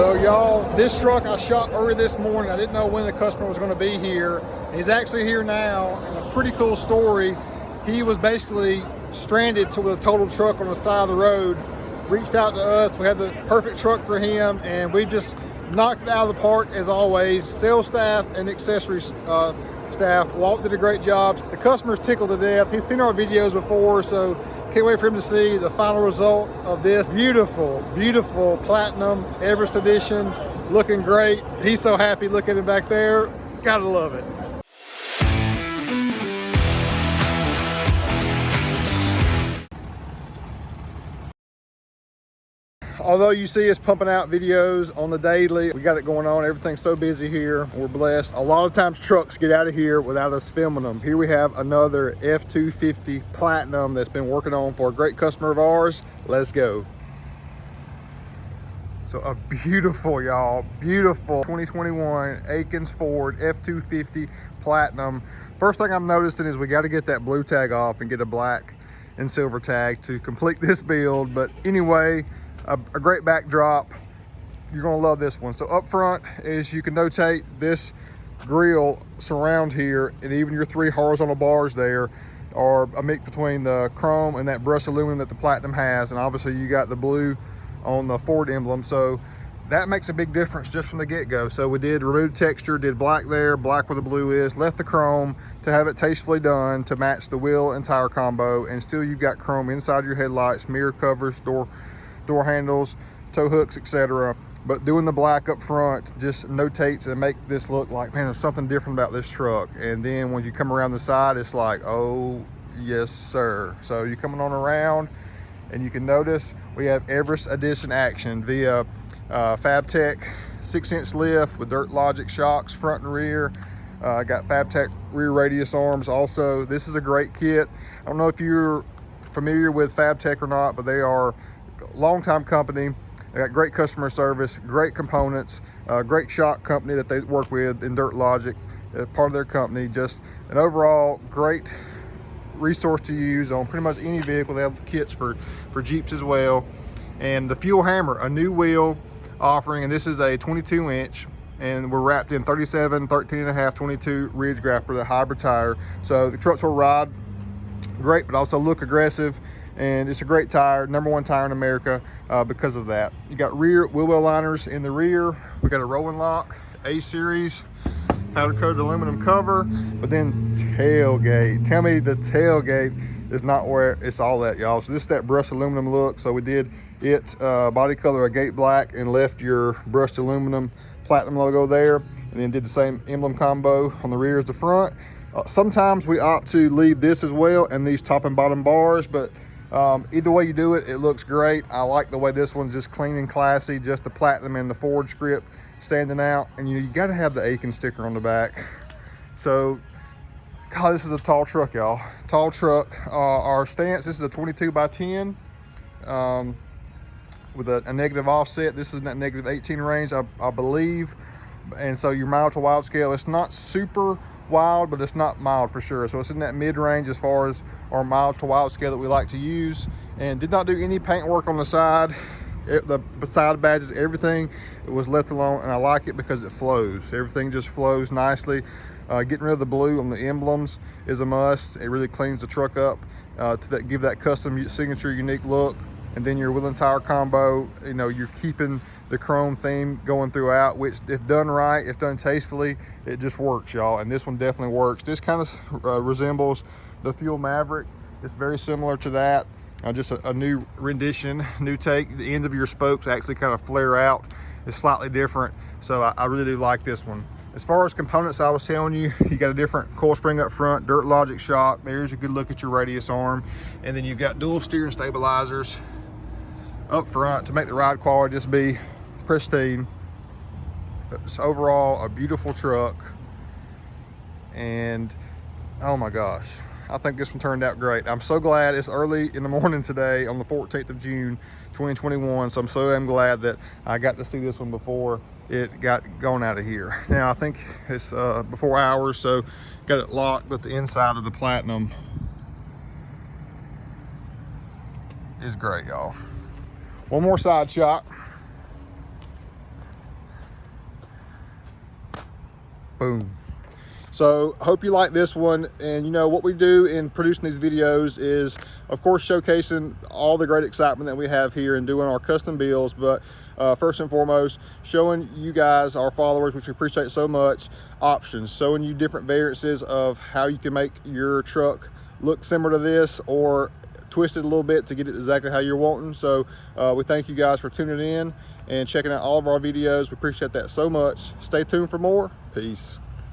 So y'all, this truck I shot early this morning. I didn't know when the customer was going to be here. He's actually here now, and a pretty cool story. He was basically stranded with a total truck on the side of the road. Reached out to us. We had the perfect truck for him, and we just knocked it out of the park as always. Sales staff and accessories staff all did a great job. The customer's tickled to death. He's seen our videos before, so can't wait for him to see the final result of this beautiful, beautiful platinum Everest edition. Looking great. He's so happy looking at him back there. Gotta love it. Although you see us pumping out videos on the daily, we got it going on. Everything's so busy here. We're blessed. A lot of times trucks get out of here without us filming them. Here we have another F250 Platinum that's been working on for a great customer of ours. Let's go. So a beautiful, y'all, beautiful 2021 Aikens Ford F250 Platinum. First thing I'm noticing is we got to get that blue tag off and get a black and silver tag to complete this build. But anyway, a great backdrop. You're gonna love this one. So up front is, you can notate this grille surround here, and even your 3 horizontal bars there are a mix between the chrome and that brushed aluminum that the Platinum has. And obviously you got the blue on the Ford emblem, so that makes a big difference just from the get-go. So we did remove texture, did black there, black where the blue is, left the chrome to have it tastefully done to match the wheel and tire combo, and still you've got chrome inside your headlights, mirror covers, door handles, tow hooks, etc. But doing the black up front just notates and make this look like, man, there's something different about this truck. And then when you come around the side, it's like, oh yes sir. So you're coming on around, and you can notice we have Everest edition action via Fabtech 6-inch lift with Dirt Logic shocks front and rear. Got Fabtech rear radius arms also. This is a great kit. I don't know if you're familiar with Fabtech or not, but they are a long-time company. They got great customer service, great components, great shock company that they work with in Dirt Logic, part of their company. Just an overall great resource to use on pretty much any vehicle. They have kits for Jeeps as well. And the Fuel Hammer, a new wheel offering, and this is a 22-inch, and we're wrapped in 37, 13.5, 22 Ridge Grapper, the hybrid tire. So the trucks will ride great, but also look aggressive. And it's a great tire, #1 tire in America because of that. You got rear wheel well liners in the rear. We got a rolling lock, A-series, powder coated aluminum cover, but then tailgate. Tell me the tailgate is not where it's all at, y'all. So this is that brushed aluminum look. So we did it body color a gate black and left your brushed aluminum Platinum logo there, and then did the same emblem combo on the rear as the front. Sometimes we opt to leave this as well and these top and bottom bars, but either way you do it, it looks great. I like the way this one's just clean and classy, just the Platinum and the Ford script standing out. And you got to have the Aiken sticker on the back. So, God, this is a tall truck, y'all. Tall truck. Our stance, this is a 22 by 10 with a negative offset. This is in that negative 18 range, I believe. And so your mild to wild scale, it's not super wild, but it's not mild for sure. So it's in that mid-range as far as our mild to wild scale that we like to use. And did not do any paint work on the side. The side badges, everything, it was left alone, and I like it because it flows. Everything just flows nicely. Getting rid of the blue on the emblems is a must. It really cleans the truck up to give that custom signature unique look. And then your wheel and tire combo, you know, you're keeping the chrome theme going throughout, which if done right, if done tastefully, it just works, y'all. And this one definitely works. This kind of resembles the Fuel Maverick. It's very similar to that. Just a new rendition, new take. The ends of your spokes actually kind of flare out. It's slightly different. So I really do like this one. As far as components, I was telling you, you got a different coil spring up front, Dirt Logic shock. There's a good look at your radius arm. And then you've got dual steering stabilizers up front to make the ride quality just be pristine. But it's overall a beautiful truck. And oh my gosh, I think this one turned out great. I'm so glad it's early in the morning today on the 14th of June, 2021. So I'm glad that I got to see this one before it got gone out of here. Now I think it's before hours, so got it locked, but the inside of the Platinum is great, y'all. One more side shot. Boom. So hope you like this one. And you know what we do in producing these videos is of course showcasing all the great excitement that we have here and doing our custom builds, but first and foremost showing you guys, our followers, which we appreciate so much, options, showing you different variances of how you can make your truck look similar to this or twist it a little bit to get it exactly how you're wanting. So we thank you guys for tuning in and checking out all of our videos. We appreciate that so much. Stay tuned for more. Peace.